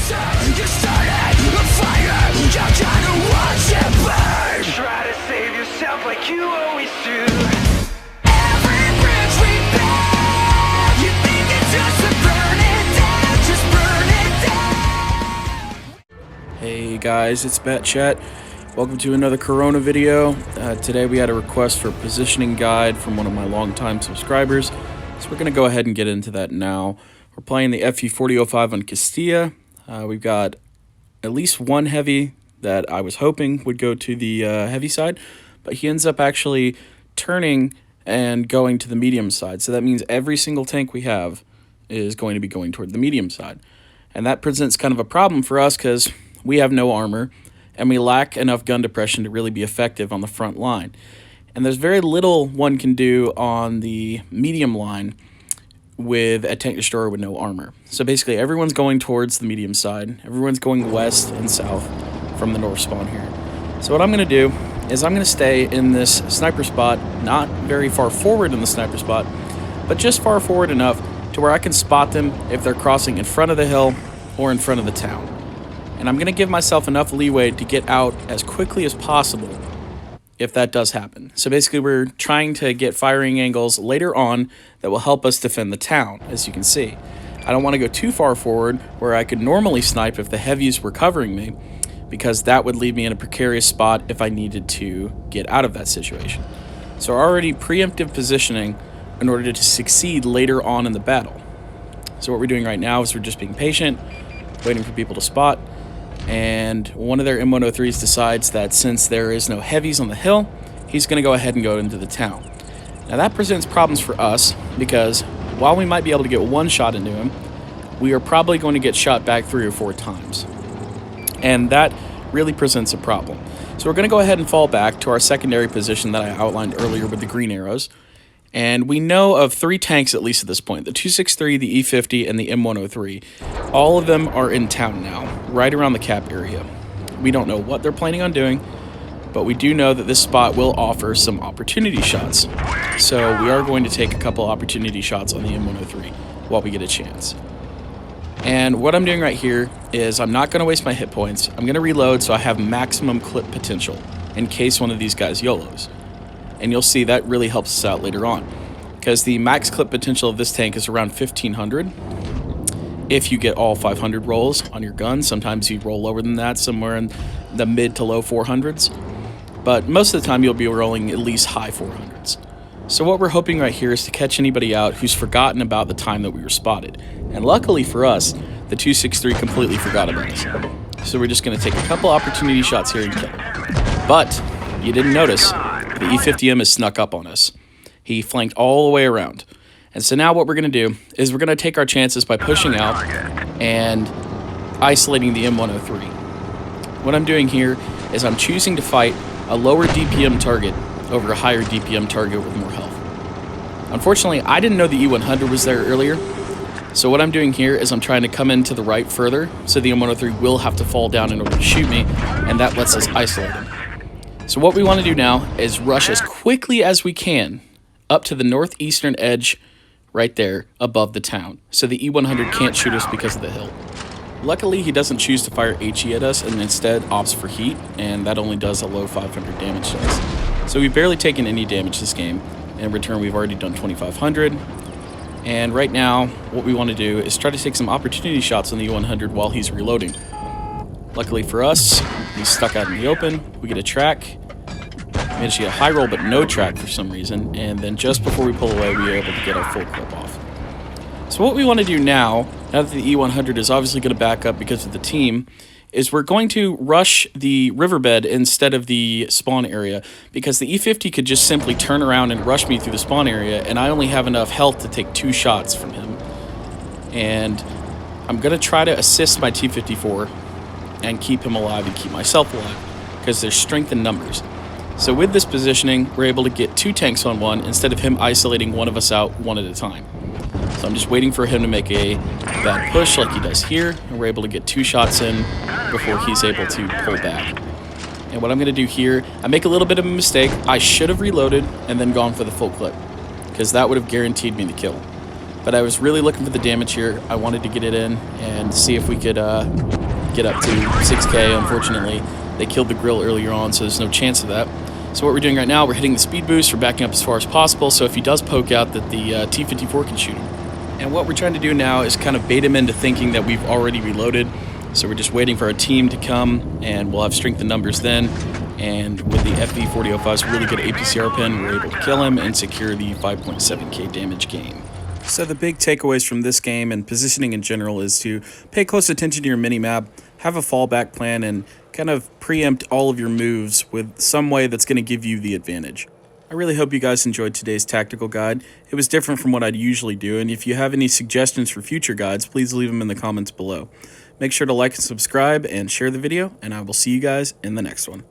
You started a fire, you're gonna watch it burn. Try to save yourself like you always do. Every bridge we build, you think it's just to burn it down, just burn it down. Hey guys, it's Batchat. Welcome to another Corona video. Today we had a request for a positioning guide from one of my longtime subscribers, so we're going to go ahead and get into that now. We're playing the Ep.2 on Castilla. We've got at least one heavy that I was hoping would go to the heavy side, but he ends up actually turning and going to the medium side. So that means every single tank we have is going to be going toward the medium side. And that presents kind of a problem for us because we have no armor and we lack enough gun depression to really be effective on the front line. And there's very little one can do on the medium line with a tank destroyer with no armor. So basically everyone's going towards the medium side. Everyone's going west and south from the north spawn here. So what I'm going to do is I'm going to stay in this sniper spot, not very far forward in the sniper spot, but just far forward enough to where I can spot them if they're crossing in front of the hill or in front of the town. And I'm going to give myself enough leeway to get out as quickly as possible if that does happen. So basically we're trying to get firing angles later on that will help us defend the town, as you can see. I don't want to go too far forward where I could normally snipe if the heavies were covering me, because that would leave me in a precarious spot if I needed to get out of that situation. So already preemptive positioning in order to succeed later on in the battle. So what we're doing right now is we're just being patient, waiting for people to spot, and one of their M103s decides that since there is no heavies on the hill, he's going to go ahead and go into the town. Now that presents problems for us because while we might be able to get one shot into him, we are probably going to get shot back 3 or 4 times. And that really presents a problem. So we're going to go ahead and fall back to our secondary position that I outlined earlier with the green arrows. And we know of 3 tanks at least at this point, the 263, the E50, and the M103. All of them are in town now, right around the cap area. We don't know what they're planning on doing, but we do know that this spot will offer some opportunity shots. So we are going to take a couple opportunity shots on the M103 while we get a chance. And what I'm doing right here is I'm not going to waste my hit points. I'm going to reload so I have maximum clip potential in case one of these guys YOLOs. And you'll see that really helps us out later on, because the max clip potential of this tank is around 1500 if you get all 500 rolls on your gun. Sometimes you roll lower than that, somewhere in the mid to low 400s, but most of the time you'll be rolling at least high 400s. So what we're hoping right here is to catch anybody out who's forgotten about the time that we were spotted. And luckily for us, the 263 completely forgot about us. So we're just going to take a couple opportunity shots here and kill him. But you didn't notice, the E50M has snuck up on us. He flanked all the way around. And so now what we're going to do is we're going to take our chances by pushing out and isolating the M103. What I'm doing here is I'm choosing to fight a lower DPM target over a higher DPM target with more health. Unfortunately, I didn't know the E100 was there earlier. So what I'm doing here is I'm trying to come in to the right further, so the M103 will have to fall down in order to shoot me, and that lets us isolate him. So what we want to do now is rush as quickly as we can up to the northeastern edge right there above the town, so the E100 can't shoot us because of the hill. Luckily, he doesn't choose to fire HE at us and instead opts for heat, and that only does a low 500 damage to us. So we've barely taken any damage this game. In return, we've already done 2500. And right now, what we want to do is try to take some opportunity shots on the E100 while he's reloading. Luckily for us, he's stuck out in the open. We get a track. Managed to get a high roll, but no track for some reason. And then just before we pull away, we were able to get our full clip off. So what we want to do now that the E100 is obviously going to back up because of the team, is we're going to rush the riverbed instead of the spawn area, because the E50 could just simply turn around and rush me through the spawn area, and I only have enough health to take 2 shots from him. And I'm going to try to assist my T-54 and keep him alive and keep myself alive, because there's strength in numbers. So with this positioning, we're able to get 2 tanks on one instead of him isolating one of us out one at a time. So I'm just waiting for him to make a bad push like he does here, and we're able to get 2 shots in before he's able to pull back. And what I'm going to do here, I make a little bit of a mistake. I should have reloaded and then gone for the full clip, because that would have guaranteed me the kill. But I was really looking for the damage here. I wanted to get it in and see if we could get up to 6K. Unfortunately, they killed the grill earlier on, so there's no chance of that. So what we're doing right now, we're hitting the speed boost, we're backing up as far as possible, so if he does poke out, that the T-54 can shoot him. And what we're trying to do now is kind of bait him into thinking that we've already reloaded. So we're just waiting for our team to come, and we'll have strength in numbers then. And with the FV4005's really good APCR pin, we're able to kill him and secure the 5.7k damage gain. So the big takeaways from this game and positioning in general is to pay close attention to your minimap, have a fallback plan, and kind of preempt all of your moves with some way that's going to give you the advantage. I really hope you guys enjoyed today's tactical guide. It was different from what I'd usually do, and if you have any suggestions for future guides, please leave them in the comments below. Make sure to like and subscribe and share the video, and I will see you guys in the next one.